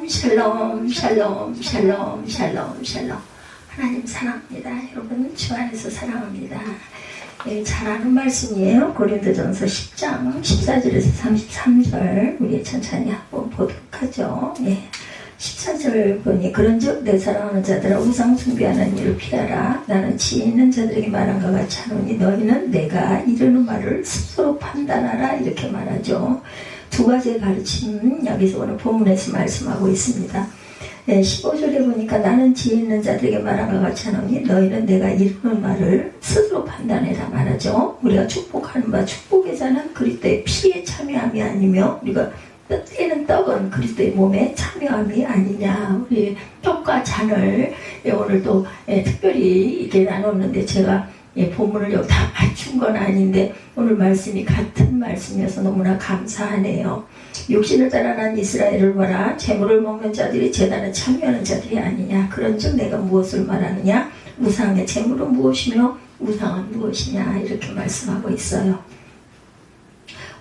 샬롬 샬롬 샬롬 샬롬 샬롬. 하나님 사랑합니다. 여러분 주 안에서 사랑합니다. 예, 잘 아는 말씀이에요. 고린도전서 10장 14절에서 33절 우리 천천히 한번 보도록 하죠. 예. 14절 보니 그런즉 내 사랑하는 자들아 우상 숭배하는 일을 피하라. 나는 지혜 있는 자들에게 말한 것 같이 하노니 너희는 내가 이르는 말을 스스로 판단하라. 이렇게 말하죠. 두 가지의 가르침 여기서 오늘 본문에서 말씀하고 있습니다. 15절에 보니까 나는 지혜 있는 자들에게 말한 것 같이 하노니 너희는 내가 이루는 말을 스스로 판단해라 말하죠. 우리가 축복하는 바 축복의 잔은 그리스도의 피에 참여함이 아니며 우리가 떼는 떡은 그리스도의 몸에 참여함이 아니냐. 우리 떡과 잔을 오늘 또 특별히 이렇게 나눴는데 제가 본문을 여기 다 맞춘 건 아닌데 오늘 말씀이 같은 말씀이어서 너무나 감사하네요. 육신을 따라 난 이스라엘을 봐라. 재물을 먹는 자들이 제단에 참여하는 자들이 아니냐. 그런즉 내가 무엇을 말하느냐. 우상의 재물은 무엇이며 우상은 무엇이냐. 이렇게 말씀하고 있어요.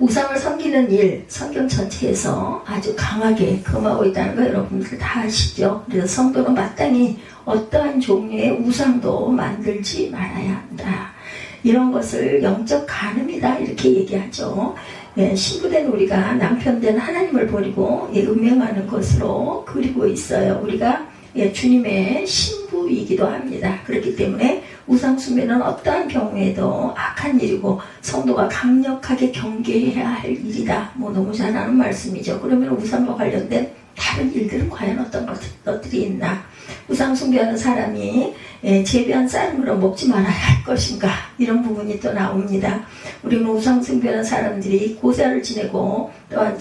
우상을 섬기는 일, 성경 전체에서 아주 강하게 금하고 있다는 거 여러분들 다 아시죠? 그래서 성도는 마땅히 어떠한 종류의 우상도 만들지 말아야 한다. 이런 것을 영적 간음이다 이렇게 얘기하죠. 신부된 우리가 남편된 하나님을 버리고 음행하는 것으로 그리고 있어요. 우리가 주님의 신부이기도 합니다. 그렇기 때문에 우상숭배는 어떠한 경우에도 악한 일이고 성도가 강력하게 경계해야 할 일이다. 너무 잘 아는 말씀이죠. 그러면 우상과 관련된 다른 일들은 과연 어떤 것들이 있나? 우상숭배하는 사람이 재배한 쌀물을 먹지 말아야 할 것인가? 이런 부분이 또 나옵니다. 우리는 우상숭배하는 사람들이 고사를 지내고 또한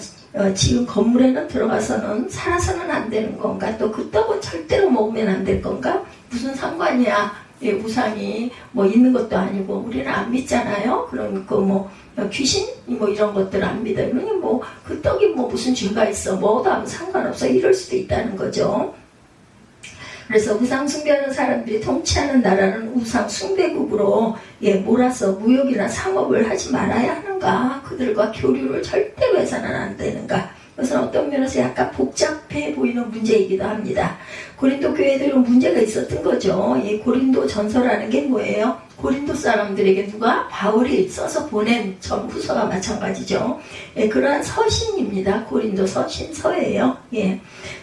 지금 건물에는 들어가서는 살아서는 안 되는 건가? 또 그 떡은 절대로 먹으면 안 될 건가? 무슨 상관이야? 우상이 있는 것도 아니고 우리는 안 믿잖아요. 그러니까 귀신 이런 것들 안 믿어요. 그러니 그 떡이 무슨 죄가 있어? 먹어도 아무 상관없어. 이럴 수도 있다는 거죠. 그래서 우상 숭배하는 사람들이 통치하는 나라는 우상 숭배국으로 몰아서 무역이나 상업을 하지 말아야 하는가? 그들과 교류를 절대로 해서는 안 되는가? 그것은 어떤 면에서 약간 복잡해 보이는 문제이기도 합니다. 고린도 교회들은 문제가 있었던 거죠. 이 고린도 전서라는 게 뭐예요? 고린도 사람들에게 누가? 바울이 써서 보낸 전후서가 마찬가지죠. 그러한 서신입니다. 고린도 서예요.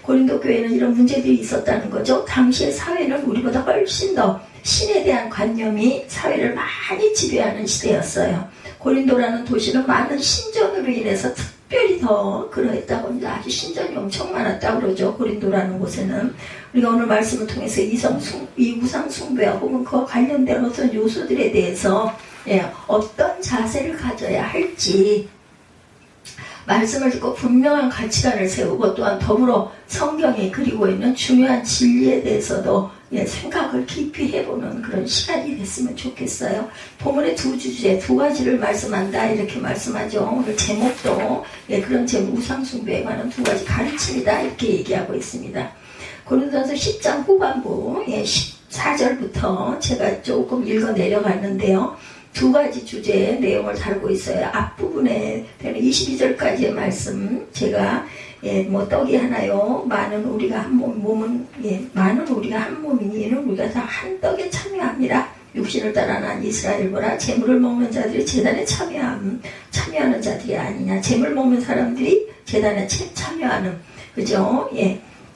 고린도 교회는 이런 문제들이 있었다는 거죠. 당시의 사회는 우리보다 훨씬 더 신에 대한 관념이 사회를 많이 지배하는 시대였어요. 고린도라는 도시는 많은 신전으로 인해서 특별히 더 그러했다고 합니다. 아주 신전이 엄청 많았다고 그러죠. 고린도라는 곳에는. 우리가 오늘 말씀을 통해서 이 우상 숭배와 혹은 그와 관련된 어떤 요소들에 대해서 어떤 자세를 가져야 할지 말씀을 듣고 분명한 가치관을 세우고 또한 더불어 성경이 그리고 있는 중요한 진리에 대해서도 생각을 깊이 해보는 그런 시간이 됐으면 좋겠어요. 본문의 두 주제, 두 가지를 말씀한다 이렇게 말씀하죠. 오늘 제목도 그런 제목 우상숭배에 관한 두 가지 가르침이다 이렇게 얘기하고 있습니다. 고린도전서 10장 후반부 14절부터 제가 조금 읽어 내려갔는데요. 두 가지 주제의 내용을 다루고 있어요. 앞부분에 되는 22절까지의 말씀 제가 떡이 하나요 많은 우리가 한 몸은 많은 우리가 한 몸이니 이는 우리가 다 한 떡에 참여합니다. 육신을 따라 난 이스라엘 보라. 재물을 먹는 자들이 제단에 참여하는 자들이 아니냐. 재물 먹는 사람들이 제단에 참여하는 그죠?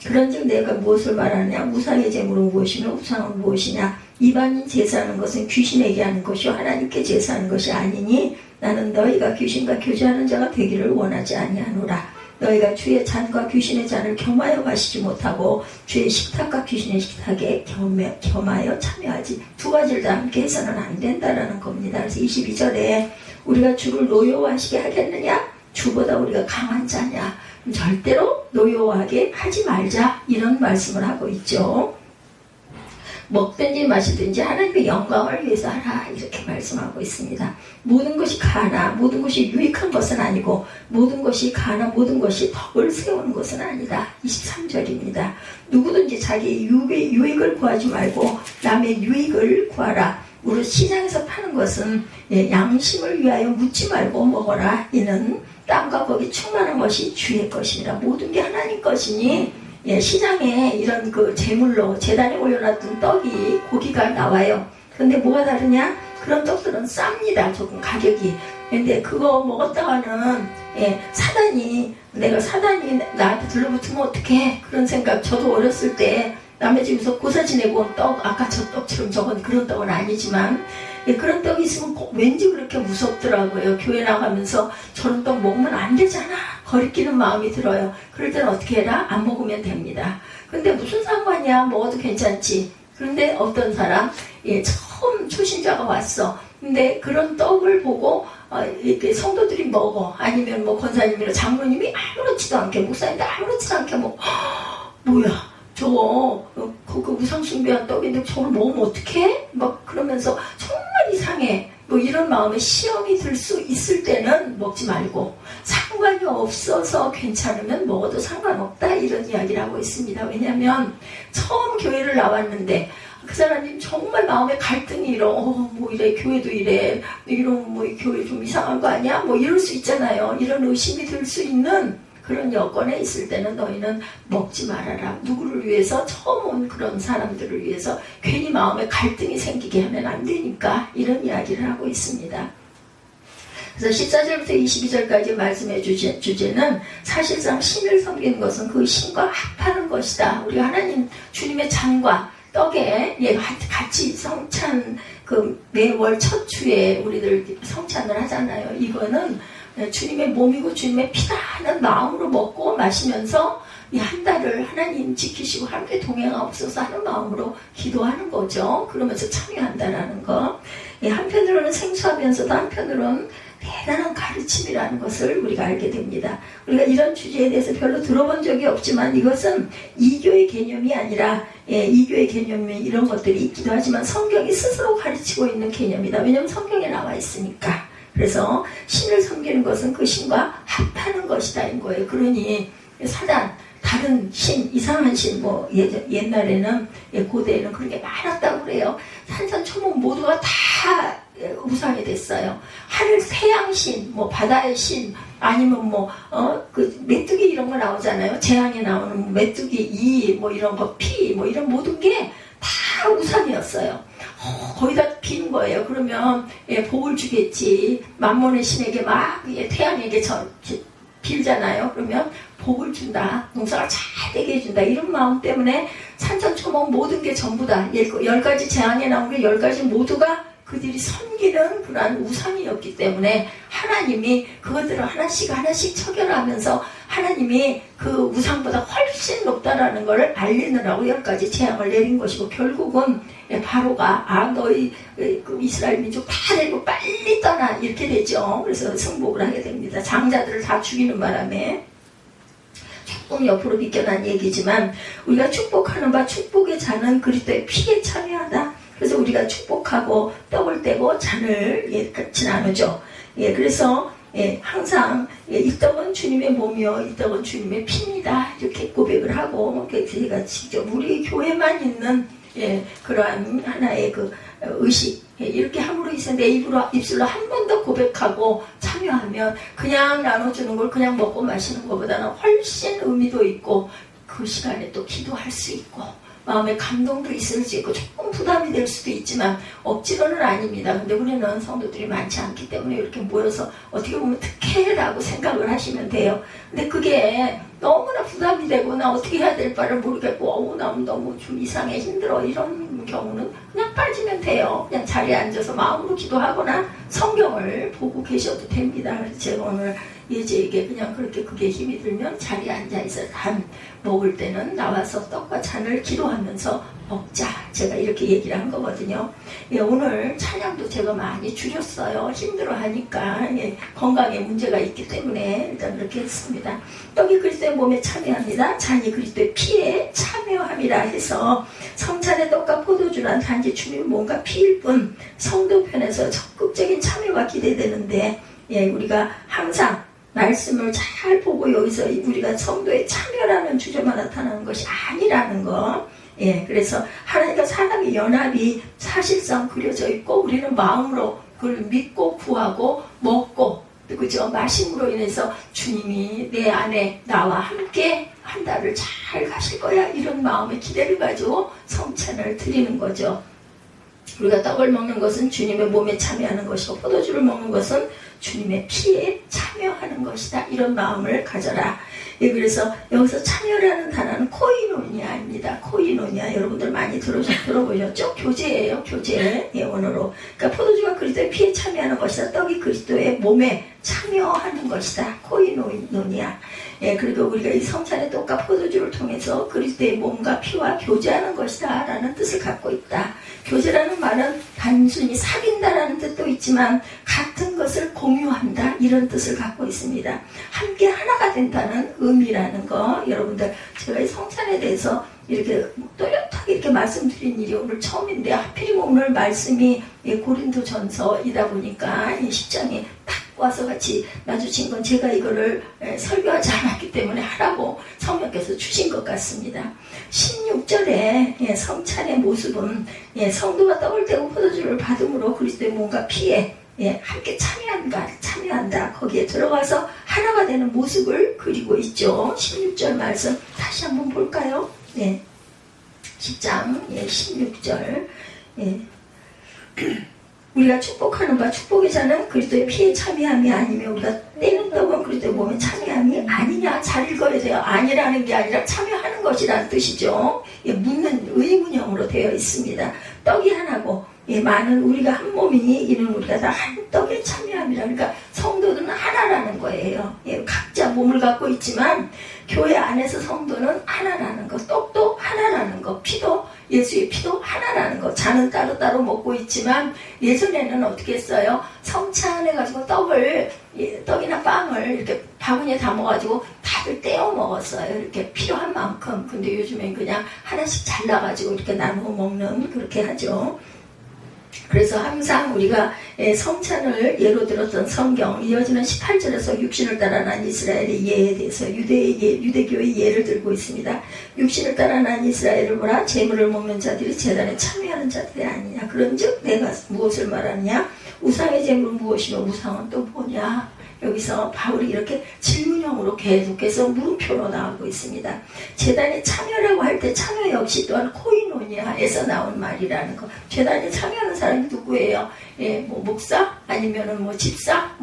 그런즉 내가 무엇을 말하느냐. 우상의 재물은 무엇이며 우상은 무엇이냐. 이방인 제사하는 것은 귀신에게 하는 것이요 하나님께 제사하는 것이 아니니 나는 너희가 귀신과 교제하는 자가 되기를 원하지 아니하노라. 너희가 주의 잔과 귀신의 잔을 겸하여 마시지 못하고 주의 식탁과 귀신의 식탁에 겸하여 참여하지. 두 가지를 다 함께 해서는 안 된다라는 겁니다. 그래서 22절에 우리가 주를 노여워하시게 하겠느냐? 주보다 우리가 강한 자냐? 절대로 노여워하게 하지 말자 이런 말씀을 하고 있죠. 먹든지 마시든지 하나님의 영광을 위해서 하라 이렇게 말씀하고 있습니다. 모든 것이 가나 모든 것이 유익한 것은 아니고 모든 것이 가나 모든 것이 덕을 세우는 것은 아니다. 23절입니다. 누구든지 자기 유익을 구하지 말고 남의 유익을 구하라. 우리 시장에서 파는 것은 양심을 위하여 묻지 말고 먹어라. 이는 땅과 거기 충만한 것이 주의 것이니라. 모든 게 하나님 것이니 예, 시장에 이런 그 제물로 제단에 올려놨던 떡이 고기가 나와요. 근데 뭐가 다르냐? 그런 떡들은 쌉니다. 조금 가격이. 근데 그거 먹었다가는 예, 내가 사단이 나한테 들러붙으면 어떡해? 그런 생각. 저도 어렸을 때 남의 집에서 고사 지내고 온 떡, 아까 저 떡처럼 저건 그런 떡은 아니지만 예, 그런 떡이 있으면 왠지 그렇게 무섭더라고요. 교회 나가면서 저런 떡 먹으면 안 되잖아. 거리끼는 마음이 들어요. 그럴 때는 어떻게 해라? 안 먹으면 됩니다. 근데 무슨 상관이야? 먹어도 괜찮지. 그런데 어떤 사람, 예, 처음 초신자가 왔어. 근데 그런 떡을 보고 이렇게 성도들이 먹어. 아니면 뭐 권사님이나 장로님이 아무렇지도 않게, 목사님도 아무렇지도 않게 뭐야? 저거 그 우상숭배한 떡인데 저걸 먹으면 어떡해? 막 그러면서 정말 이상해. 뭐 이런 마음에 시험이 들 수 있을 때는 먹지 말고, 상관이 없어서 괜찮으면 먹어도 상관없다, 이런 이야기를 하고 있습니다. 왜냐하면 처음 교회를 나왔는데 그 사람님 정말 마음에 갈등이 뭐 이래, 교회도 이래, 이런 뭐 교회 좀 이상한 거 아니야? 뭐 이럴 수 있잖아요. 이런 의심이 들 수 있는 그런 여건에 있을 때는 너희는 먹지 말아라. 누구를 위해서? 처음 온 그런 사람들을 위해서 괜히 마음에 갈등이 생기게 하면 안 되니까, 이런 이야기를 하고 있습니다. 그래서 14절부터 22절까지 말씀해 주제는 사실상 신을 섬기는 것은 그 신과 합하는 것이다. 우리가 하나님 주님의 잔과 떡에 같이 성찬, 그 매월 첫 주에 우리들 성찬을 하잖아요. 이거는 주님의 몸이고 주님의 피다 하는 마음으로 먹고 마시면서 이 한 달을 하나님 지키시고 함께 동행하옵소서 하는 마음으로 기도하는 거죠. 그러면서 참여한다라는 거. 한편으로는 생소하면서도 한편으로는 대단한 가르침이라는 것을 우리가 알게 됩니다. 우리가 이런 주제에 대해서 별로 들어본 적이 없지만 이것은 이교의 개념이 아니라, 이교의 개념이 이런 것들이 있기도 하지만 성경이 스스로 가르치고 있는 개념이다. 왜냐하면 성경에 나와 있으니까. 그래서 신을 섬기는 것은 그 신과 합하는 것이다 인 거예요. 그러니 사단, 다른 신, 이상한 신, 뭐 옛날에는, 고대에는 그런 게 많았다고 그래요. 산천초목 모두가 다 우상이 됐어요. 하늘 태양신, 뭐 바다의 신, 아니면 그 메뚜기 이런 거 나오잖아요. 재앙에 나오는 메뚜기 이, 뭐 이런 거 피, 뭐 이런 모든 게 다 우상이었어요. 거의 다 빈 거예요. 그러면 복을 주겠지. 만몬의 신에게 막 태양에게 빌잖아요. 그러면 복을 준다. 농사가 잘 되게 해준다. 이런 마음 때문에 산천초목 모든 게 전부 다 10가지 재앙에 나온 게 10가지 모두가 그들이 섬기는 그러한 우상이었기 때문에 하나님이 그것들을 하나씩 처결하면서 하나님이 그 우상보다 훨씬 높다라는 것을 알리느라고 10가지 재앙을 내린 것이고, 결국은 바로가 너희 그 이스라엘 민족 다 데리고 빨리 떠나, 이렇게 되죠. 그래서 승복을 하게 됩니다. 장자들을 다 죽이는 바람에. 조금 옆으로 비껴난 얘기지만 우리가 축복하는 바 축복의 잔은 그리스도의 피에 참여하다. 그래서 우리가 축복하고 떡을 떼고 잔을 같이 나누죠. 그래서 항상 이 떡은 주님의 몸이요, 이 떡은 주님의 피입니다. 이렇게 고백을 하고, 제가 직접 우리 교회만 있는 그러한 하나의 그 의식, 이렇게 함으로 있어 내 입술로 한 번 더 고백하고 참여하면 그냥 나눠주는 걸 그냥 먹고 마시는 것보다는 훨씬 의미도 있고, 그 시간에 또 기도할 수 있고 마음의 감동도 있을 수 있고, 조금 부담이 될 수도 있지만 억지로는 아닙니다. 근데 우리는 성도들이 많지 않기 때문에 이렇게 모여서 어떻게 보면 특혜라고 생각을 하시면 돼요. 근데 그게 너무나 부담이 되고 나 어떻게 해야 될 바를 모르겠고 나 너무 좀 이상해, 힘들어, 이런 경우는 그냥 빠지면 돼요. 그냥 자리에 앉아서 마음으로 기도하거나 성경을 보고 계셔도 됩니다. 그래서 제가 오늘 예제에게 그냥 그렇게 그게 힘이 들면 자리에 앉아있어 단 먹을 때는 나와서 떡과 잔을 기도하면서 먹자, 제가 이렇게 얘기를 한 거거든요. 오늘 찬양도 제가 많이 줄였어요. 힘들어하니까 건강에 문제가 있기 때문에 일단 그렇게 했습니다. 떡이 그리스도의 몸에 참여합니다. 잔이 그리스도의 피에 참여함이라 해서 성찬의 떡과 포도주란 단지 주님의 몸과 피일 뿐, 성도 편에서 적극적인 참여가 기대되는데 우리가 항상 말씀을 잘 보고 여기서 우리가 성도의 참여라는 주제만 나타나는 것이 아니라는 거. 그래서 하나님과 사람의 연합이 사실상 그려져 있고, 우리는 마음으로 그걸 믿고 구하고 먹고 그죠? 말씀으로 인해서 주님이 내 안에 나와 함께 한 달을 잘 가실 거야. 이런 마음의 기대를 가지고 성찬을 드리는 거죠. 우리가 떡을 먹는 것은 주님의 몸에 참여하는 것이고 포도주를 먹는 것은 주님의 피에 참여하는 것이다. 이런 마음을 가져라. 예, 그래서 여기서 참여라는 단어는 코이노니아입니다. 코이노니아 여러분들 많이 들어보셨죠? 교제예요. 교제. 예, 원어로. 그러니까 포도주가 그리스도의 피에 참여하는 것이다. 떡이 그리스도의 몸에 참여하는 것이다. 코이노니아. 예, 그리고 우리가 이 성찬의 떡과 포도주를 통해서 그리스도의 몸과 피와 교제하는 것이다 라는 뜻을 갖고 있다. 교제라는 말은 단순히 사귄다라는 뜻도 있지만 같은 것을 공유한다 이런 뜻을 갖고 있습니다. 함께 하나가 된다는 의미라는 거. 여러분들 제가 이 성찬에 대해서 이렇게 또렷하게 이렇게 말씀드린 일이 오늘 처음인데 하필이면 오늘 말씀이 고린도전서이다 보니까 이 10장에 딱 와서 같이 마주친 건 제가 이거를 설교하지 않았기 때문에 하라고 성령께서 주신 것 같습니다. 16절에 성찬의 모습은 성도가 떡을 떼고 포도주를 받음으로 그리스도의 몸과 피에 함께 참여한다. 거기에 들어가서 하나가 되는 모습을 그리고 있죠. 16절 말씀 다시 한번 볼까요? 10장 16절 우리가 축복하는 바 축복의 자는 그리스도의 피에 참여함이 아니며 우리가 떼는 떡은 그리스도의 몸에 참여함이 아니냐. 잘 읽어야 돼요. 아니라는 게 아니라 참여하는 것이라는 뜻이죠. 묻는 의문형으로 되어 있습니다. 떡이 하나고 많은 우리가 한 몸이니 이는 우리가 다 한 떡에 참여함이라. 그러니까 성도들은 하나라는 거예요. 각자 몸을 갖고 있지만 교회 안에서 성도는 하나라는 거. 떡도 하나라는 거. 피도 예수의 피도 하나라는 거. 잔은 따로따로 먹고 있지만 예전에는 어떻게 했어요? 성찬해가지고 떡이나 빵을 이렇게 바구니에 담아가지고 다들 떼어 먹었어요. 이렇게 필요한 만큼. 근데 요즘엔 그냥 하나씩 잘라가지고 이렇게 나누어 먹는 그렇게 하죠. 그래서 항상 우리가 성찬을 예로 들었던 성경 이어지는 18절에서 육신을 따라 난 이스라엘의 예에 대해서 유대교의 예를 들고 있습니다. 육신을 따라 난 이스라엘을 보라. 재물을 먹는 자들이 제단에 참여하는 자들이 아니냐. 그런즉 내가 무엇을 말하느냐. 우상의 재물은 무엇이며 우상은 또 뭐냐. 여기서 바울이 이렇게 질문형으로 계속해서 물음표로 나오고 있습니다. 재단에 참여라고 할 때 참여 역시 또한 코이노니아에서 나온 말이라는 거. 재단에 참여하는 사람이 누구예요? 뭐 목사 아니면은 뭐 집사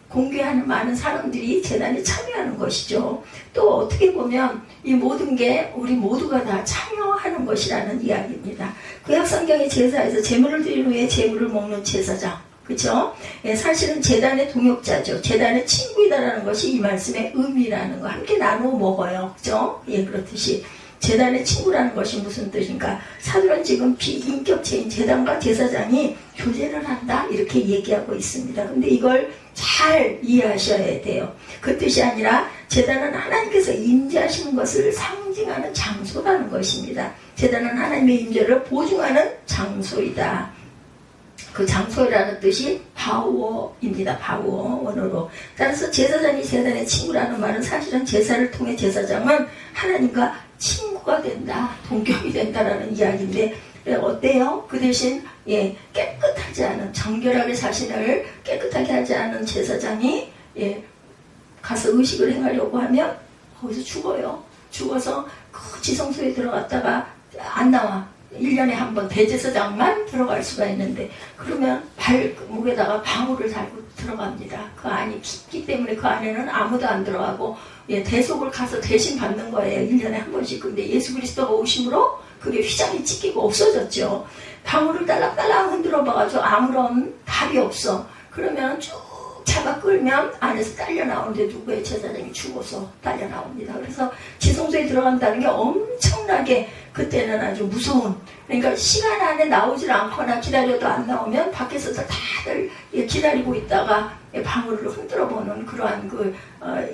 공개하는 많은 사람들이 재단에 참여하는 것이죠. 또 어떻게 보면 이 모든 게 우리 모두가 다 참여하는 것이라는 이야기입니다. 구약 성경의 제사에서 제물을 드린 후에 제물을 먹는 제사장. 그렇죠? 사실은 제단의 동역자죠. 제단의 친구이다라는 것이 이 말씀의 의미라는 거. 함께 나누어 먹어요. 그렇죠? 그렇듯이 제단의 친구라는 것이 무슨 뜻인가? 사도는 지금 비인격체인 제단과 제사장이 교제를 한다 이렇게 얘기하고 있습니다. 근데 이걸 잘 이해하셔야 돼요. 그 뜻이 아니라 제단은 하나님께서 임재하시는 것을 상징하는 장소라는 것입니다. 제단은 하나님의 임재를 보증하는 장소이다. 그 장소라는 뜻이 바우어입니다. 바우어 원어로. 따라서 제사장이 제단의 친구라는 말은 사실은 제사를 통해 제사장은 하나님과 친구가 된다. 동격이 된다라는 이야기인데 어때요? 그 대신 깨끗하지 않은 정결하게 자신을 깨끗하게 하지 않은 제사장이 가서 의식을 행하려고 하면 거기서 죽어요. 죽어서 그 지성소에 들어갔다가 안 나와. 1년에 한 번 대제사장만 들어갈 수가 있는데 그러면 발목에다가 방울을 달고 들어갑니다. 그 안이 깊기 때문에 그 안에는 아무도 안 들어가고 대속을 가서 대신 받는 거예요. 1년에 한 번씩. 근데 예수 그리스도가 오심으로 그게 휘장이 찢기고 없어졌죠. 방울을 딸랑딸랑 흔들어 봐가지고 아무런 답이 없어. 그러면 쭉 차가 끌면 안에서 딸려 나오는데 누구의 제사장이 죽어서 딸려 나옵니다. 그래서 지성소에 들어간다는 게 엄청나게 그때는 아주 무서운, 그러니까 시간 안에 나오질 않거나 기다려도 안 나오면 밖에서도 다들 기다리고 있다가 방울을 흔들어 보는 그러한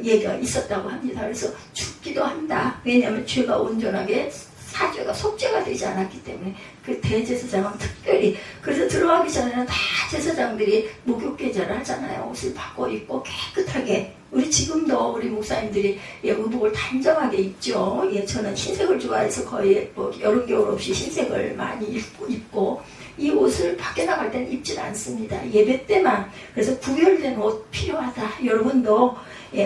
얘기가 있었다고 합니다. 그래서 죽기도 한다. 왜냐하면 죄가 온전하게 사죄가 속죄가 되지 않았기 때문에. 그 대제사장은 특별히, 그래서 들어가기 전에는 다 제사장들이 목욕개자를 하잖아요. 옷을 바꿔 입고 깨끗하게. 우리 지금도 우리 목사님들이 의복을 단정하게 입죠. 저는 흰색을 좋아해서 거의 여름 겨울 없이 흰색을 많이 입고 이 옷을 밖에 나갈 때는 입질 않습니다. 예배 때만. 그래서 구별된 옷 필요하다. 여러분도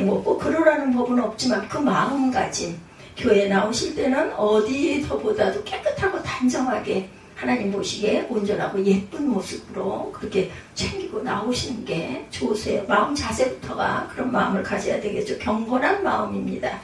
뭐 꼭 그러라는 법은 없지만 그 마음가짐, 교회 나오실 때는 어디서보다도 깨끗하고 단정하게 하나님 보시기에 온전하고 예쁜 모습으로 그렇게 챙기고 나오시는 게 좋으세요. 마음 자세부터가 그런 마음을 가져야 되겠죠. 경건한 마음입니다.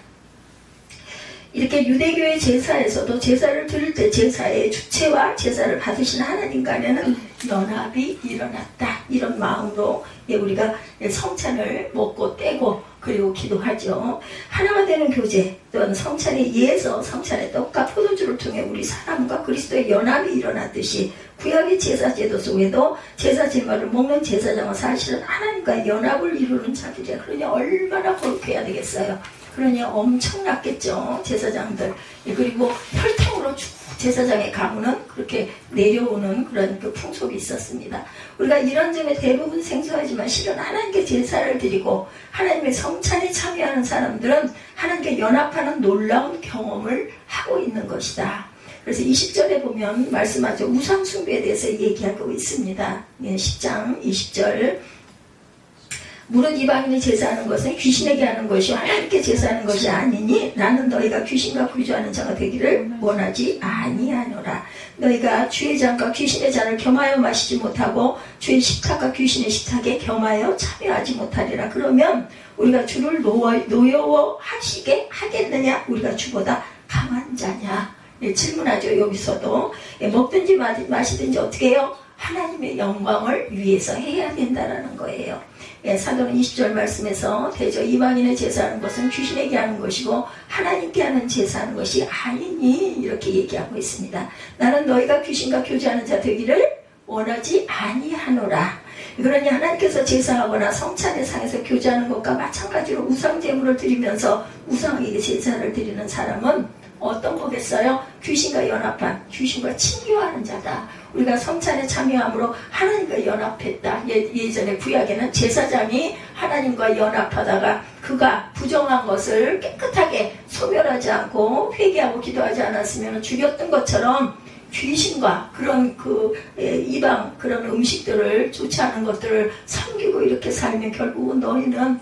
이렇게 유대교의 제사에서도 제사를 드릴 때 제사의 주체와 제사를 받으신 하나님 간에는 연합이 일어났다. 이런 마음으로 우리가 성찬을 먹고 떼고 그리고 기도하죠. 하나가 되는 교제 또는 성찬에 의해서 성찬의 떡과 포도주를 통해 우리 사람과 그리스도의 연합이 일어났듯이 구약의 제사제도 속에도 제사제물을 먹는 제사장은 사실은 하나님과 연합을 이루는 자들이야. 그러니 얼마나 거룩해야 되겠어요. 그러니 엄청났겠죠. 제사장들. 그리고 혈통으로 쭉 제사장의 가문은 그렇게 내려오는 그런 그 풍속이 있었습니다. 우리가 이런 점에 대부분 생소하지만 실은 하나님께 제사를 드리고 하나님의 성찬에 참여하는 사람들은 하나님께 연합하는 놀라운 경험을 하고 있는 것이다. 그래서 20절에 보면 말씀하죠. 우상숭배에 대해서 얘기하고 있습니다. 10장 20절. 무릇 이방인이 제사하는 것은 귀신에게 하는 것이 하나님께 제사하는 것이 아니니 나는 너희가 귀신과 구조하는 자가 되기를 원하지 아니하노라. 너희가 주의 잔과 귀신의 잔을 겸하여 마시지 못하고 주의 식탁과 귀신의 식탁에 겸하여 참여하지 못하리라. 그러면 우리가 주를 노여워하시게 하겠느냐? 우리가 주보다 강한 자냐? 질문하죠. 여기서도 먹든지 마시든지 어떻게 해요? 하나님의 영광을 위해서 해야 된다는 거예요. 사도는 20절 말씀에서 대저 이방인의 제사하는 것은 귀신에게 하는 것이고 하나님께 하는 제사하는 것이 아니니 이렇게 얘기하고 있습니다. 나는 너희가 귀신과 교제하는 자 되기를 원하지 아니하노라. 그러니 하나님께서 제사하거나 성찬의 상에서 교제하는 것과 마찬가지로 우상 제물을 드리면서 우상에게 제사를 드리는 사람은 어떤 거겠어요? 귀신과 연합한, 귀신과 친교하는 자다. 우리가 성찬에 참여함으로 하나님과 연합했다. 예전에 구약에는 제사장이 하나님과 연합하다가 그가 부정한 것을 깨끗하게 소멸하지 않고 회개하고 기도하지 않았으면 죽였던 것처럼 귀신과 그런 이방 그런 음식들을 좋지 않은 것들을 섬기고 이렇게 살면 결국은 너희는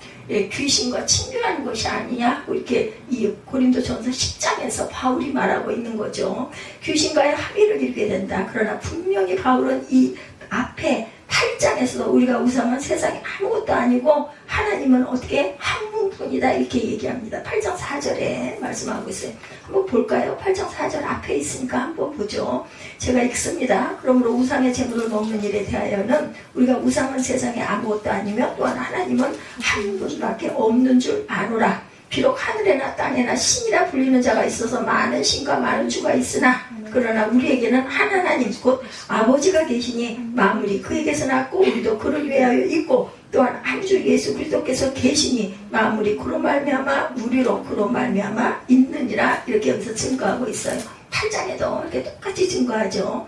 귀신과 친교하는 것이 아니냐. 이렇게 이 고린도전서 10장에서 바울이 말하고 있는 거죠. 귀신과의 합의를 이루게 된다. 그러나 분명히 바울은 이 앞에 8장에서도 우리가 우상은 세상에 아무것도 아니고 하나님은 어떻게 한 분뿐이다 이렇게 얘기합니다. 8장 4절에 말씀하고 있어요. 한번 볼까요? 8장 4절 앞에 있으니까 한번 보죠. 제가 읽습니다. 그러므로 우상의 제물을 먹는 일에 대하여는 우리가 우상은 세상에 아무것도 아니며 또한 하나님은 한 분밖에 없는 줄 아노라. 비록 하늘에나 땅에나 신이라 불리는 자가 있어서 많은 신과 많은 주가 있으나 그러나 우리에게는 한 하나님 곧 아버지가 계시니 만물이 그에게서 났고 우리도 그를 위하여 있고 또한 한 주 예수 그리스도께서 계시니 만물이 그로 말미암아 우리로 그로 말미암아 있느니라. 이렇게 여기서 증거하고 있어요. 8장에도 이렇게 똑같이 증거하죠.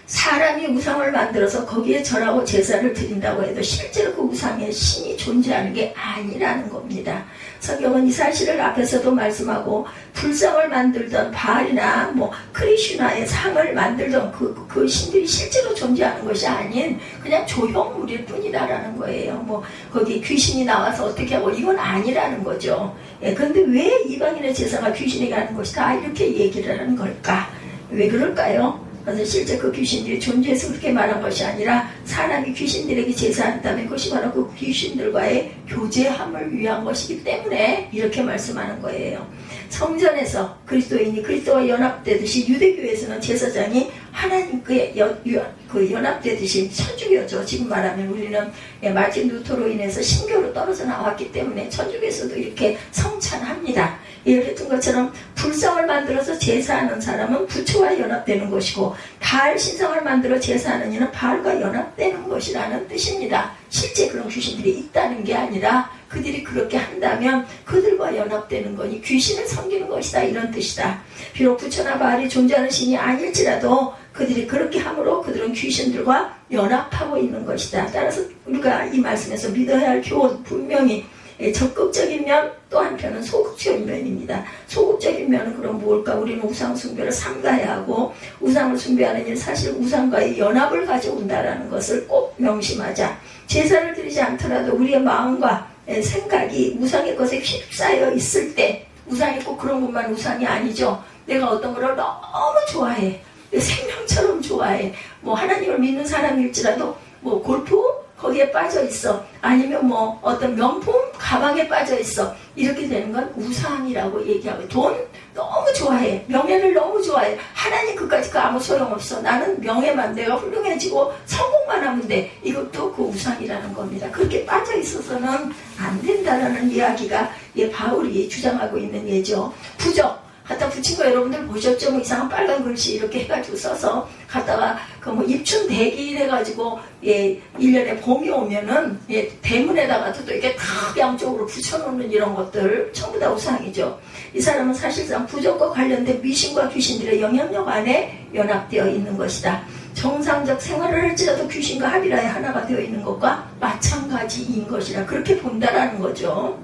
사람이 우상을 만들어서 거기에 절하고 제사를 드린다고 해도 실제로 그 우상에 신이 존재하는 게 아니라는 겁니다. 성경은 이 사실을 앞에서도 말씀하고 불상을 만들던 바알이나 크리슈나의 상을 만들던 그 신들이 실제로 존재하는 것이 아닌 그냥 조형물일 뿐이다라는 거예요. 거기 귀신이 나와서 어떻게 하고 이건 아니라는 거죠. 그런데 왜 이방인의 제사가 귀신에게 하는 것이다 이렇게 얘기를 하는 걸까? 왜 그럴까요? 그래서 실제 그 귀신들이 존재해서 그렇게 말한 것이 아니라 사람이 귀신들에게 제사한다면 그것이 바로 그 귀신들과의 교제함을 위한 것이기 때문에 이렇게 말씀하는 거예요. 성전에서 그리스도인이 그리스도와 연합되듯이 유대교에서는 제사장이 하나님께 연합되듯이 천주교죠. 지금 말하면 우리는 마틴 루터로 인해서 신교로 떨어져 나왔기 때문에 천주교에서도 이렇게 성찬합니다. 이랬던 것처럼 불상을 만들어서 제사하는 사람은 부처와 연합되는 것이고 바알 신상을 만들어 제사하는 이는 바알과 연합되는 것이라는 뜻입니다. 실제 그런 귀신들이 있다는 게 아니라 그들이 그렇게 한다면 그들과 연합되는 거니 귀신을 섬기는 것이다 이런 뜻이다. 비록 부처나 바알이 존재하는 신이 아닐지라도 그들이 그렇게 함으로 그들은 귀신들과 연합하고 있는 것이다. 따라서 우리가 이 말씀에서 믿어야 할 교훈 분명히 적극적인 면, 또 한편은 소극적인 면입니다. 소극적인 면은 그럼 뭘까? 우리는 우상 숭배를 삼가야 하고, 우상을 숭배하는 일, 사실 우상과의 연합을 가져온다라는 것을 꼭 명심하자. 제사를 드리지 않더라도 우리의 마음과 생각이 우상의 것에 휩싸여 있을 때, 우상이 꼭 그런 것만 우상이 아니죠. 내가 어떤 거를 너무 좋아해. 생명처럼 좋아해. 뭐 하나님을 믿는 사람일지라도 뭐 골프 거기에 빠져 있어. 아니면 뭐 어떤 명품 가방에 빠져 있어. 이렇게 되는 건 우상이라고 얘기하고, 돈 너무 좋아해. 명예를 너무 좋아해. 하나님 그까짓 거 아무 소용없어. 나는 명예만, 내가 훌륭해지고 성공만 하면 돼. 이것도 그 우상이라는 겁니다. 그렇게 빠져 있어서는 안 된다라는 이야기가 바울이 주장하고 있는 예죠. 부적 갖다 붙인 거 여러분들 보셨죠? 뭐 이상한 빨간 글씨 이렇게 해가지고 써서 갖다가 그 뭐 입춘 대기 해가지고 1년에 봄이 오면은 대문에다가도 또 이렇게 탁 양쪽으로 붙여놓는 이런 것들 전부 다 우상이죠. 이 사람은 사실상 부적과 관련된 미신과 귀신들의 영향력 안에 연합되어 있는 것이다. 정상적 생활을 할지라도 귀신과 합의라에 하나가 되어 있는 것과 마찬가지인 것이라 그렇게 본다라는 거죠.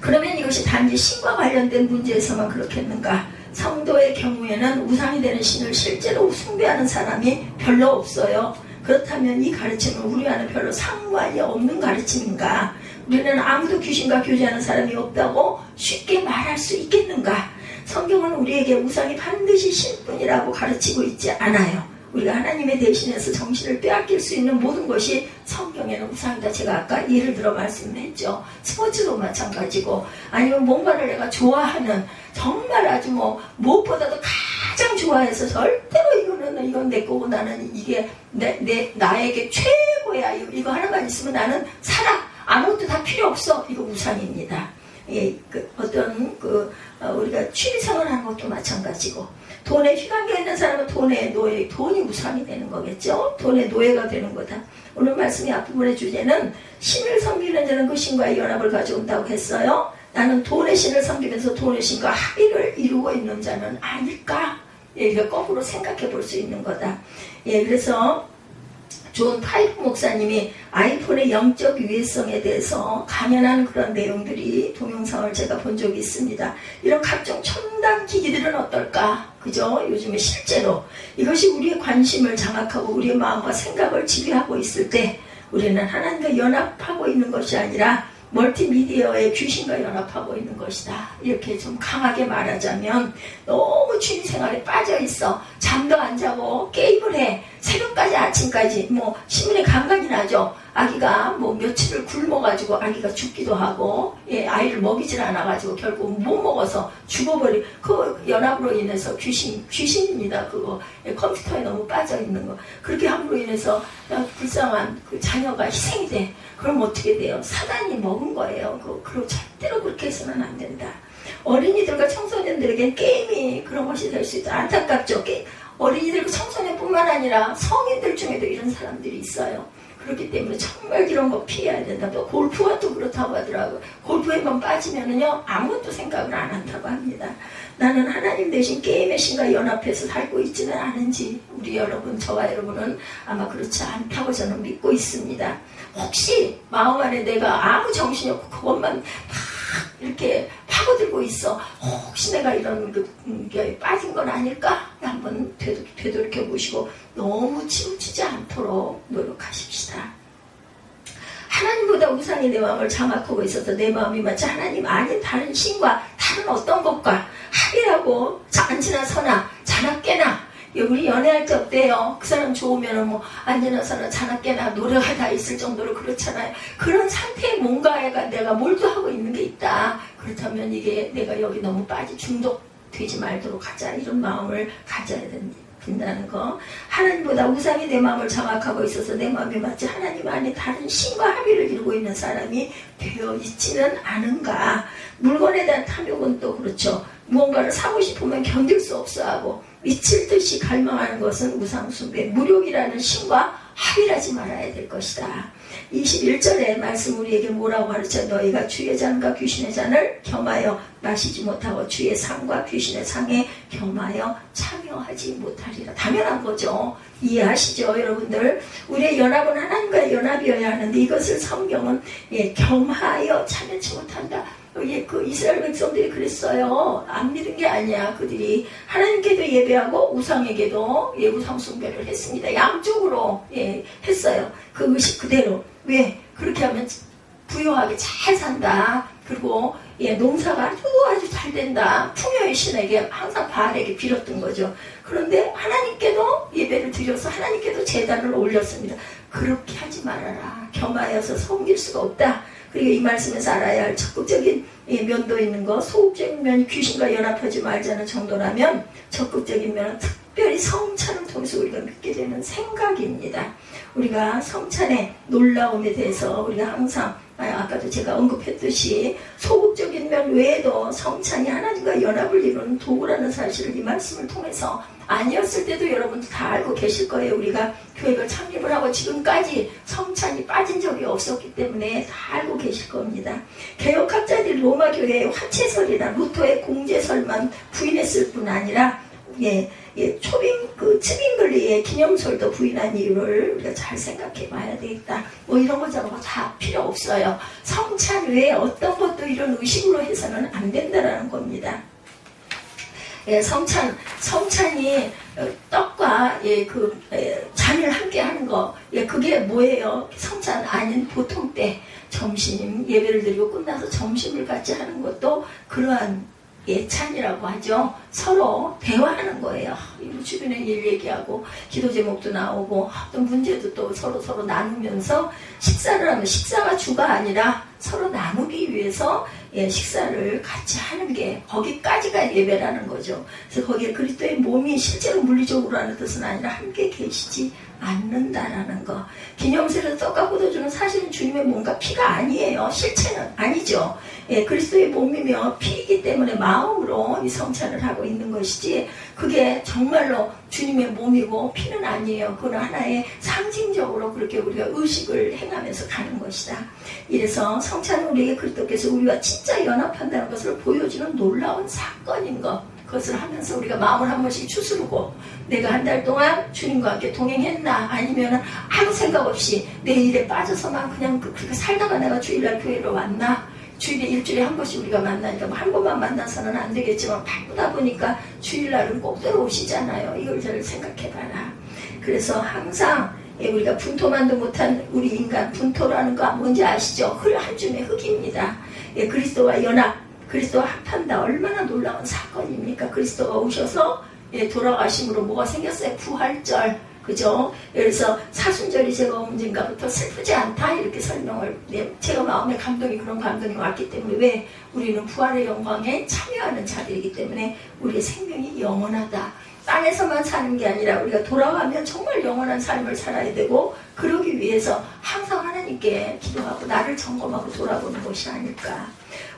그러면 이것이 단지 신과 관련된 문제에서만 그렇겠는가? 성도의 경우에는 우상이 되는 신을 실제로 숭배하는 사람이 별로 없어요. 그렇다면 이 가르침은 우리와는 별로 상관이 없는 가르침인가? 우리는 아무도 귀신과 교제하는 사람이 없다고 쉽게 말할 수 있겠는가? 성경은 우리에게 우상이 반드시 신뿐이라고 가르치고 있지 않아요. 우리가 하나님의 대신해서 정신을 빼앗길 수 있는 모든 것이 성경에는 우상이다. 제가 아까 예를 들어 말씀했죠. 스포츠도 마찬가지고, 아니면 뭔가를 내가 좋아하는, 정말 아주 뭐 무엇보다도 가장 좋아해서 절대로 이건 내 거고 나는 이게 나에게 최고야. 이거 하나만 있으면 나는 살아. 아무것도 다 필요 없어. 이거 우상입니다. 우리가 취미생활 하는 것도 마찬가지고, 돈에 휘감겨 있는 사람은 돈이 우상이 되는 거겠죠. 돈의 노예가 되는 거다. 오늘 말씀의 앞부분의 주제는 신을 섬기는 자는 그 신과의 연합을 가져온다고 했어요. 나는 돈의 신을 섬기면서 돈의 신과 합의를 이루고 있는 자는 아닐까? 이거 거꾸로 생각해 볼 수 있는 거다. 그래서 존 파이프 목사님이 아이폰의 영적 유해성에 대해서 강연하는 그런 내용들이 동영상을 제가 본 적이 있습니다. 이런 각종 첨단 기기들은 어떨까? 그죠? 요즘에 실제로 이것이 우리의 관심을 장악하고 우리의 마음과 생각을 지배하고 있을 때 우리는 하나님과 연합하고 있는 것이 아니라 멀티미디어의 귀신과 연합하고 있는 것이다. 이렇게 좀 강하게 말하자면, 너무 취미생활에 빠져있어. 잠도 안 자고 게임을 해. 새벽까지 아침까지 뭐 신문에 간간이 나죠. 아기가 뭐 며칠을 굶어가지고 아기가 죽기도 하고, 아이를 먹이질 않아가지고 결국 못 먹어서 죽어버리. 그 연합으로 인해서 귀신입니다. 그거 컴퓨터에 너무 빠져있는 거. 그렇게 함으로 인해서 불쌍한 그 자녀가 희생이 돼. 그럼 어떻게 돼요? 사단이 먹은 거예요. 그리고 절대로 그렇게 해서는 안 된다. 어린이들과 청소년들에겐 게임이 그런 것이 될 수 있다. 안타깝죠. 어린이들과 청소년뿐만 아니라 성인들 중에도 이런 사람들이 있어요. 그렇기 때문에 정말 이런 거 피해야 된다. 또 골프가 또 그렇다고 하더라고요. 골프에만 빠지면은요, 아무것도 생각을 안 한다고 합니다. 나는 하나님 대신 게임의 신과 연합해서 살고 있지는 않은지, 우리 여러분, 저와 여러분은 아마 그렇지 않다고 저는 믿고 있습니다. 혹시 마음 안에 내가 아무 정신이 없고 그것만 막 이렇게 파고들고 있어. 혹시 내가 이런 게 빠진 건 아닐까? 한번 되돌이켜 보시고 너무 치우치지 않도록 노력하십시다. 하나님보다 우상이 내 마음을 장악하고 있어서 내 마음이 마치 하나님 아닌 다른 신과 다른 어떤 것과 합의하고 앉으나 서나 자나 깨나, 우리 연애할 때 어때요? 그 사람 좋으면 뭐 앉으나 서나 자나 깨나 노래가 다 있을 정도로 그렇잖아요. 그런 상태에 뭔가가 내가 몰두하고 있는 게 있다. 그렇다면 이게 내가 여기 너무 중독되지 말도록 하자. 이런 마음을 가져야 된다는 거. 하나님보다 우상이 내 마음을 장악하고 있어서 내 마음이 마치 하나님 안에 다른 신과 합의를 이루고 있는 사람이 되어 있지는 않은가. 물건에 대한 탐욕은 또 그렇죠. 무언가를 사고 싶으면 견딜 수 없어 하고 미칠 듯이 갈망하는 것은 우상숭배, 무력이라는 신과 합의하지 말아야 될 것이다. 21절에 말씀 우리에게 뭐라고 가르쳐? 너희가 주의 잔과 귀신의 잔을 겸하여 마시지 못하고 주의 상과 귀신의 상에 겸하여 참여하지 못하리라. 당연한 거죠. 이해하시죠, 여러분들? 우리의 연합은 하나님과의 연합이어야 하는데 이것을 성경은 겸하여 참여치 못한다. 그 이스라엘 백성들이 그랬어요. 안 믿은 게 아니야. 그들이 하나님께도 예배하고 우상에게도 우상 숭배를 했습니다. 양쪽으로 했어요. 그 의식 그대로. 왜? 그렇게 하면 부유하게 잘 산다. 그리고 농사가 아주 잘 된다. 풍요의 신에게 항상 바알에게 빌었던 거죠. 그런데 하나님께도 예배를 드려서 하나님께도 제단을 올렸습니다. 그렇게 하지 말아라. 겸하여서 섬길 수가 없다. 그리고 이 말씀에서 알아야 할 적극적인 면도 있는 거, 소극적인 면이 귀신과 연합하지 말자는 정도라면 적극적인 면은 특별히 성찬을 통해서 우리가 믿게 되는 생각입니다. 우리가 성찬의 놀라움에 대해서 우리가 항상 아까도 제가 언급했듯이 소극적인 면 외에도 성찬이 하나님과 연합을 이루는 도구라는 사실을 이 말씀을 통해서 아니었을 때도 여러분도 다 알고 계실 거예요. 우리가 교회를 창립을 하고 지금까지 성찬이 빠진 적이 없었기 때문에 다 알고 계실 겁니다. 개혁학자들이 로마 교회의 화채설이나 루터의 공제설만 부인했을 뿐 아니라 츠빙글리의 기념설도 부인한 이유를 우리가 잘 생각해 봐야 되겠다. 이런 거 저런 거 다 필요 없어요. 성찬 외에 어떤 것도 이런 의식으로 해서는 안 된다라는 겁니다. 성찬이 떡과 잔을 함께 하는 거, 그게 뭐예요? 성찬 아닌 보통 때 점심 예배를 드리고 끝나서 점심을 같이 하는 것도 그러한 예찬이라고 하죠. 서로 대화하는 거예요. 주변에 일 얘기하고 기도 제목도 나오고 어떤 문제도 또 서로 나누면서 식사를 하면 식사가 주가 아니라 서로 나누기 위해서 식사를 같이 하는 게 거기까지가 예배라는 거죠. 그래서 거기에 그리스도의 몸이 실제로 물리적으로 하는 뜻은 아니라 함께 계시지 않는다라는 거. 기념세를 떡과 포도주는 사실은 주님의 몸과 피가 아니에요. 실체는 아니죠. 그리스도의 몸이며 피이기 때문에 마음으로 이 성찬을 하고 있는 것이지 그게 정말로 주님의 몸이고 피는 아니에요. 그건 하나의 상징적으로 그렇게 우리가 의식을 행하면서 가는 것이다. 이래서 성찬은 우리에게 그리스도께서 우리와 진짜 연합한다는 것을 보여주는 놀라운 사건인 것. 그것을 하면서 우리가 마음을 한 번씩 추스르고 내가 한 달 동안 주님과 함께 동행했나 아니면 아무 생각 없이 내 일에 빠져서만 그냥 그렇게 살다가 내가 주일날 교회로 왔나 주일에 일주일에 한 번씩 우리가 만나니까 한 번만 만나서는 안 되겠지만 바쁘다 보니까 주일날은 꼭 들어오시잖아요. 이걸 잘 생각해봐라. 그래서 항상 우리가 분토만도 못한 우리 인간 분토라는 거 뭔지 아시죠? 한 줌의 흙입니다. 그리스도와 연합 그리스도와 합한다. 얼마나 놀라운 사건입니까? 그리스도가 오셔서 돌아가심으로 뭐가 생겼어요? 부활절. 그죠? 그래서 사순절이 제가 언젠가부터 슬프지 않다 이렇게 설명을 제가 마음에 그런 감동이 왔기 때문에 왜? 우리는 부활의 영광에 참여하는 자들이기 때문에 우리의 생명이 영원하다. 땅에서만 사는 게 아니라 우리가 돌아가면 정말 영원한 삶을 살아야 되고 그러기 위해서 항상 하나님께 기도하고 나를 점검하고 돌아보는 것이 아닐까.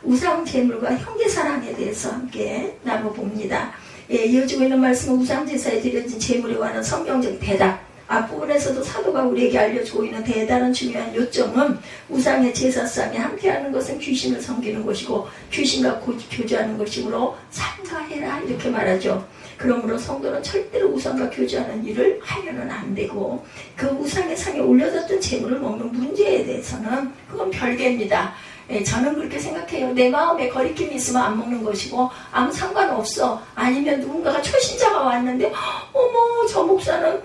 우상 제물과 형제 사랑에 대해서 함께 나눠봅니다. 이어지고 있는 말씀은 우상 제사에 드려진 제물에 관한 성경적 대답. 앞부분에서도 사도가 우리에게 알려주고 있는 대단한 중요한 요점은 우상의 제사상에 함께하는 것은 귀신을 섬기는 것이고 귀신과 교제하는 것이므로 삼가해라 이렇게 말하죠. 그러므로 성도는 절대로 우상과 교제하는 일을 하면은 안 되고 그 우상의 상에 올려졌던 제물을 먹는 문제에 대해서는 그건 별개입니다. 저는 그렇게 생각해요. 내 마음에 거리낌이 있으면 안 먹는 것이고 아무 상관없어. 아니면 누군가가 초신자가 왔는데 어머 저 목사는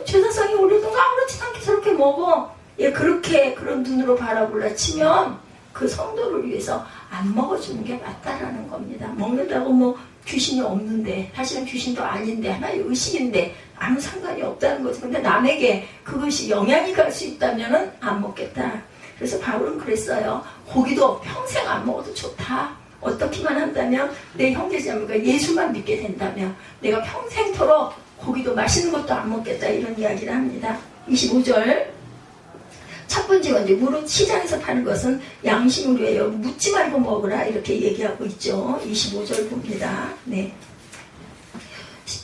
제사상에 올려둔 거 아무렇지도 않게 저렇게 먹어. 그렇게 그런 눈으로 바라보려 치면 그 성도를 위해서 안 먹어주는 게 맞다라는 겁니다. 먹는다고 귀신이 없는데 사실은 귀신도 아닌데 하나의 의식인데 아무 상관이 없다는 거죠. 근데 남에게 그것이 영향이 갈 수 있다면 안 먹겠다. 그래서 바울은 그랬어요. 고기도 평생 안 먹어도 좋다. 어떻게만 한다면 내 형제자매가 예수만 믿게 된다면 내가 평생토록 고기도 맛있는 것도 안 먹겠다 이런 이야기를 합니다. 25절 첫 번째 먼저 무릇 시장에서 파는 것은 양심으로예요. 묻지 말고 먹으라 이렇게 얘기하고 있죠. 25절 봅니다. 네.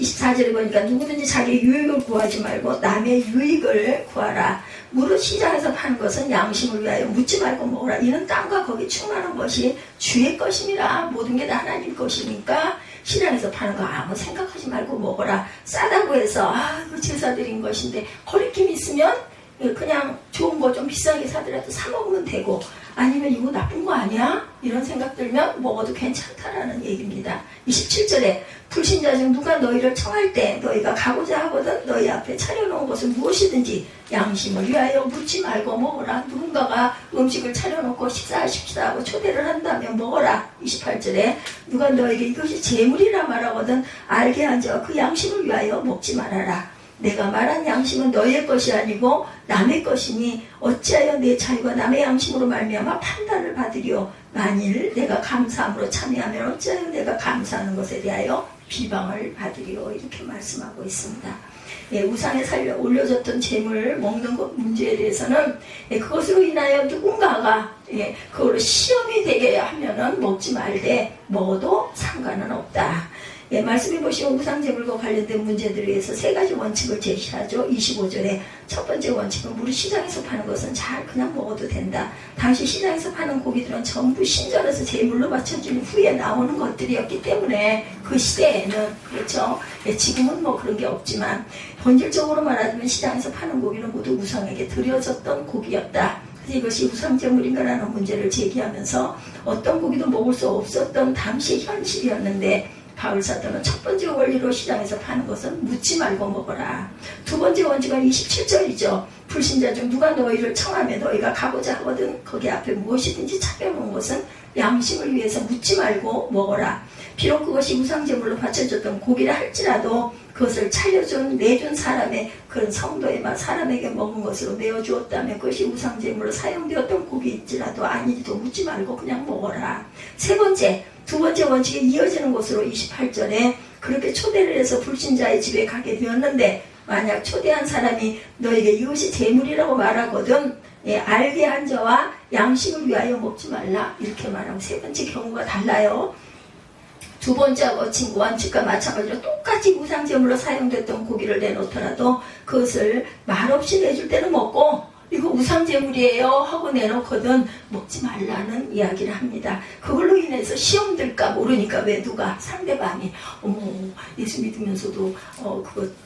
24절에 보니까 누구든지 자기 유익을 구하지 말고 남의 유익을 구하라. 무릇 시장에서 파는 것은 양심을 위하여 묻지 말고 먹으라. 이는 땅과 거기 충만한 것이 주의 것임이라. 모든 게 다 하나님 것이니까 시장에서 파는 거 아무 생각하지 말고 먹어라. 싸다고 해서 이거 제사 드린 것인데 거리낌 있으면 그냥 좋은 거 좀 비싸게 사더라도 사 먹으면 되고, 아니면 이거 나쁜 거 아니야? 이런 생각 들면 먹어도 괜찮다라는 얘기입니다. 27절에 불신자 중 누가 너희를 청할 때 너희가 가고자 하거든 너희 앞에 차려놓은 것은 무엇이든지 양심을 위하여 묻지 말고 먹어라. 누군가가 음식을 차려놓고 식사하십시다 하고 초대를 한다면 먹어라. 28절에 누가 너에게 이것이 재물이라 말하거든 알게 한자와 그 양심을 위하여 먹지 말아라. 내가 말한 양심은 너의 것이 아니고 남의 것이니 어찌하여 내 자유가 남의 양심으로 말미암아 판단을 받으리요. 만일 내가 감사함으로 참여하면 어찌하여 내가 감사하는 것에 대하여 비방을 받으리요. 이렇게 말씀하고 있습니다. 우상에 올려졌던 재물 먹는 것 문제에 대해서는 그것으로 인하여 누군가가 그걸로 시험이 되게 하면은 먹지 말되 먹어도 상관은 없다. 말씀해 보시면 우상제물과 관련된 문제들에 의해서 세 가지 원칙을 제시하죠. 25절에 첫 번째 원칙은 무릇 시장에서 파는 것은 잘 그냥 먹어도 된다. 당시 시장에서 파는 고기들은 전부 신전에서 제물로 바쳐준 후에 나오는 것들이었기 때문에 그 시대에는, 그렇죠. 지금은 뭐 그런 게 없지만 본질적으로 말하자면 시장에서 파는 고기는 모두 우상에게 드려졌던 고기였다. 그래서 이것이 우상제물인가라는 문제를 제기하면서 어떤 고기도 먹을 수 없었던 당시 현실이었는데, 바울 사도는 첫 번째 원리로 시장에서 파는 것은 묻지 말고 먹어라. 두 번째 원칙은 27절이죠. 불신자 중 누가 너희를 청하며 너희가 가고자 하거든 거기 앞에 무엇이든지 차려놓은 것은 양심을 위해서 묻지 말고 먹어라. 비록 그것이 우상제물로 바쳐졌던 고기라 할지라도 그것을 내준 사람의 그런 성도의 사람에게 먹은 것으로 내어주었다면 그것이 우상제물로 사용되었던 고기일지라도 아니지도 묻지 말고 그냥 먹어라. 두 번째 원칙에 이어지는 것으로 28절에 그렇게 초대를 해서 불신자의 집에 가게 되었는데 만약 초대한 사람이 너에게 이것이 재물이라고 말하거든 알게 한 자와 양심을 위하여 먹지 말라. 이렇게 말하면 세 번째 경우가 달라요. 두 번째 원칙과 마찬가지로 똑같이 우상제물로 사용됐던 고기를 내놓더라도 그것을 말없이 내줄 때는 먹고 이거 우상제물이에요 하고 내놓거든 먹지 말라는 이야기를 합니다. 그걸로 인해서 시험 들까 모르니까 왜 누가 상대방이 예수 믿으면서도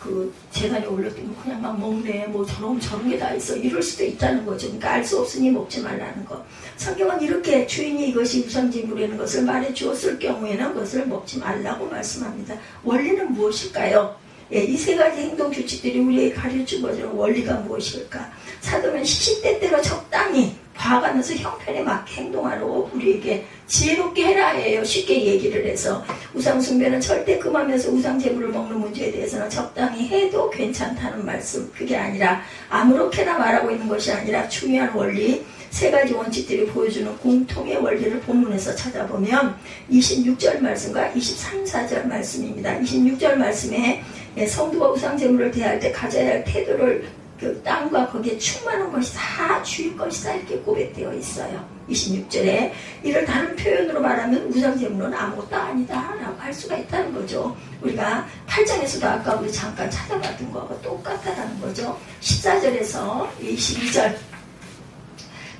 그 재단에 올렸더니 그냥 막 먹네 뭐 저런 게 다 있어 이럴 수도 있다는 거죠. 그러니까 알 수 없으니 먹지 말라는 거. 성경은 이렇게 주인이 이것이 우상제물이라는 것을 말해 주었을 경우에는 그것을 먹지 말라고 말씀합니다. 원리는 무엇일까요? 이 세 가지 행동 규칙들이 우리에게 가르쳐주는 원리가 무엇일까? 사도는 시시때때로 적당히 봐가면서 형편에 맞게 행동하라고 우리에게 지혜롭게 해라예요. 쉽게 얘기를 해서 우상 숭배는 절대 금하면서 우상 제물을 먹는 문제에 대해서는 적당히 해도 괜찮다는 말씀. 그게 아니라 아무렇게나 말하고 있는 것이 아니라 중요한 원리 세 가지 원칙들이 보여주는 공통의 원리를 본문에서 찾아보면 26절 말씀과 23, 4절 말씀입니다. 26절 말씀에 성도가 우상 제물을 대할 때 가져야 할 태도를 그 땅과 거기에 충만한 것이 다 주일 것이다 이렇게 고백되어 있어요. 26절에 이를 다른 표현으로 말하면 우상제물은 아무것도 아니다 라고 할 수가 있다는 거죠. 우리가 8장에서도 아까 우리 잠깐 찾아봤던 거하고 똑같다라는 거죠. 14절에서 22절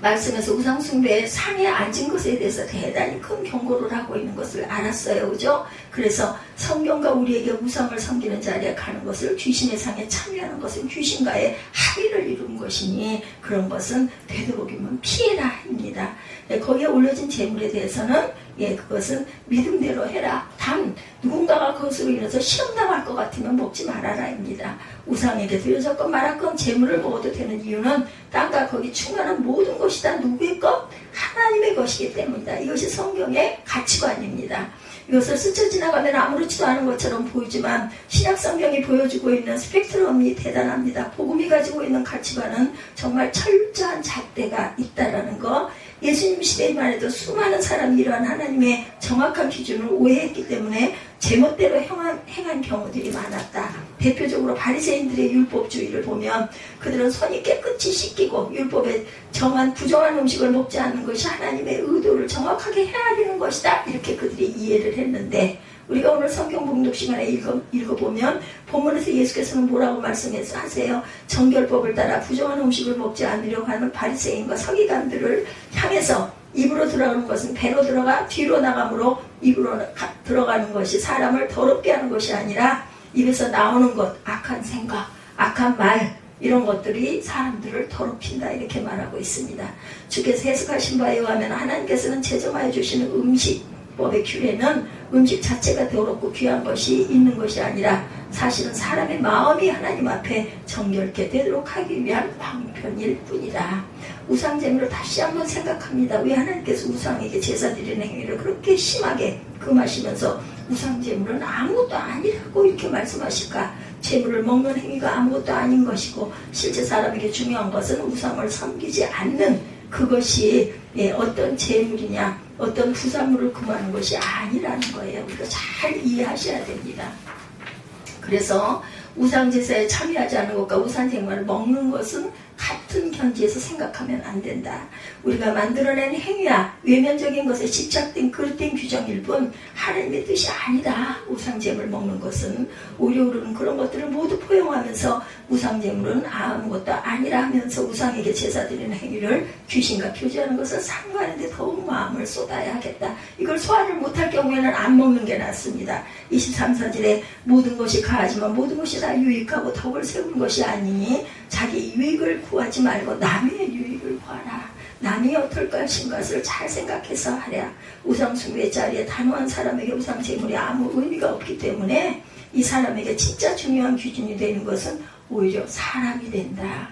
말씀에서 우상숭배의 상에 앉은 것에 대해서 대단히 큰 경고를 하고 있는 것을 알았어요. 그죠? 그래서 성경과 우리에게 우상을 섬기는 자리에 가는 것을 귀신의 상에 참여하는 것은 귀신과의 합의를 이룬 것이니 그런 것은 되도록이면 피해라입니다. 거기에 올려진 재물에 대해서는 그것은 믿음대로 해라. 단 누군가가 그것으로 인해서 시험당할 것 같으면 먹지 말아라입니다. 우상에게 드려졌건 말았건 재물을 먹어도 되는 이유는 땅과 거기 충만한 모든 것이 다 누구의 것? 하나님의 것이기 때문이다. 이것이 성경의 가치관입니다. 이것을 스쳐 지나가면 아무렇지도 않은 것처럼 보이지만 신약 성경이 보여주고 있는 스펙트럼이 대단합니다. 복음이 가지고 있는 가치관은 정말 철저한 잣대가 있다라는 거. 예수님 시대에만 해도 수많은 사람이 이러한 하나님의 정확한 기준을 오해했기 때문에 제멋대로 행한 경우들이 많았다. 대표적으로 바리새인들의 율법주의를 보면 그들은 손이 깨끗이 씻기고 율법에 정한 부정한 음식을 먹지 않는 것이 하나님의 의도를 정확하게 헤아리는 것이다. 이렇게 그들이 이해를 했는데 우리가 오늘 성경 봉독 시간에 읽어보면 본문에서 예수께서는 뭐라고 말씀하세요? 정결법을 따라 부정한 음식을 먹지 않으려고 하는 바리새인과 서기관들을 향해서 입으로 들어가는 것은 배로 들어가 뒤로 나가므로 입으로 들어가는 것이 사람을 더럽게 하는 것이 아니라 입에서 나오는 것, 악한 생각, 악한 말 이런 것들이 사람들을 더럽힌다 이렇게 말하고 있습니다. 주께서 해석하신 바에 의하면 하나님께서는 제정하여 주시는 음식법의 규례는 음식 자체가 더럽고 귀한 것이 있는 것이 아니라 사실은 사람의 마음이 하나님 앞에 정결케 되도록 하기 위한 방편일 뿐이다. 우상제물을 다시 한번 생각합니다. 왜 하나님께서 우상에게 제사 드리는 행위를 그렇게 심하게 금하시면서 우상제물은 아무것도 아니라고 이렇게 말씀하실까? 제물을 먹는 행위가 아무것도 아닌 것이고 실제 사람에게 중요한 것은 우상을 섬기지 않는 그것이 어떤 제물이냐 어떤 부산물을 금하는 것이 아니라는 거예요. 우리가 잘 이해하셔야 됩니다. 그래서 우상제사에 참여하지 않는 것과 우상생물을 먹는 것은 같은 견지에서 생각하면 안 된다. 우리가 만들어낸 행위야 외면적인 것에 집착된 그릇된 규정일 뿐 하나님의 뜻이 아니다. 우상제물 먹는 것은 오히려 우리는 그런 것들을 모두 포용하면서 우상제물은 아무것도 아니라 하면서 우상에게 제사 드리는 행위를 귀신과 교제하는 것을 상고하는데 더욱 마음을 쏟아야 하겠다. 이걸 소화를 못할 경우에는 안 먹는 게 낫습니다. 23, 4절에 모든 것이 가하지만 모든 것이 다 유익하고 덕을 세우는 것이 아니니 자기 유익을 구하지 말고 남의 유익을 구하라. 남이 어떨 것인 것을 잘 생각해서 하랴. 우상숭배의 자리에 단호한 사람에게 우상제물이 아무 의미가 없기 때문에 이 사람에게 진짜 중요한 기준이 되는 것은 오히려 사람이 된다.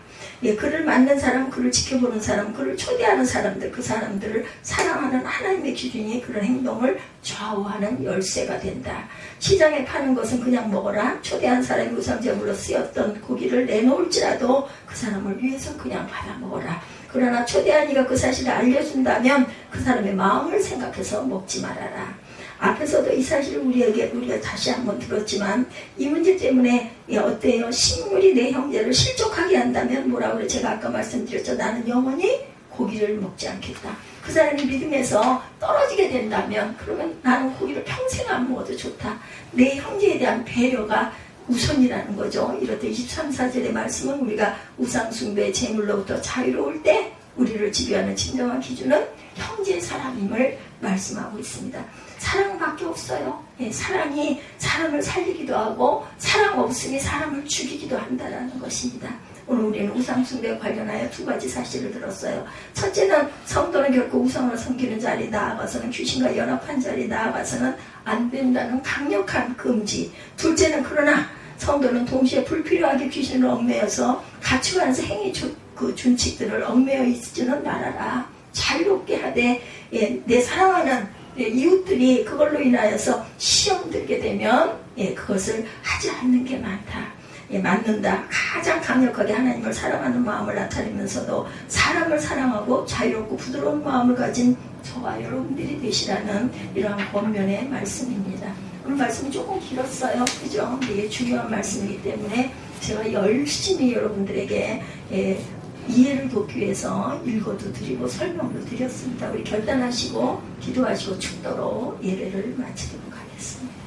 그를 만난 사람, 그를 지켜보는 사람, 그를 초대하는 사람들, 그 사람들을 사랑하는 하나님의 기준이 그런 행동을 좌우하는 열쇠가 된다. 시장에 파는 것은 그냥 먹어라. 초대한 사람이 우상제물로 쓰였던 고기를 내놓을지라도 그 사람을 위해서 그냥 받아 먹어라. 그러나 초대한 이가 그 사실을 알려준다면 그 사람의 마음을 생각해서 먹지 말아라. 앞에서도 이 사실을 우리가 다시 한번 들었지만 이 문제 때문에 어때요? 식물이 내 형제를 실족하게 한다면 뭐라고 그래? 제가 아까 말씀드렸죠. 나는 영원히 고기를 먹지 않겠다. 그 사람이 믿음에서 떨어지게 된다면 그러면 나는 고기를 평생 안 먹어도 좋다. 내 형제에 대한 배려가 우선이라는 거죠. 이럴 때 23, 4절의 말씀은 우리가 우상숭배 제물로부터 자유로울 때 우리를 지배하는 진정한 기준은 형제의 사랑임을 말씀하고 있습니다. 사랑밖에 없어요. 사랑이 사람을 살리기도 하고 사랑 없음이 사람을 죽이기도 한다는 것입니다. 오늘 우리는 우상숭배에 관련하여 두 가지 사실을 들었어요. 첫째는 성도는 결코 우상을 섬기는 자리에 나아가서는 귀신과 연합한 자리에 나아가서는 안 된다는 강력한 금지. 둘째는 그러나 성도는 동시에 불필요하게 귀신을 얽매여서 가치관에서 행위 준칙들을 얽매여 있지는 말아라. 자유롭게 하되 내 사랑하는 이웃들이 그걸로 인하여서 시험 들게 되면 그것을 하지 않는 게 많다. 맞는다. 가장 강력하게 하나님을 사랑하는 마음을 나타내면서도 사람을 사랑하고 자유롭고 부드러운 마음을 가진 저와 여러분들이 되시라는 이러한 권면의 말씀입니다. 오늘 말씀이 조금 길었어요. 그죠? 이게 중요한 말씀이기 때문에 제가 열심히 여러분들에게 이해를 돕기 위해서 읽어도 드리고 설명도 드렸습니다. 우리 결단하시고 기도하시고 축도로 예배를 마치도록 하겠습니다.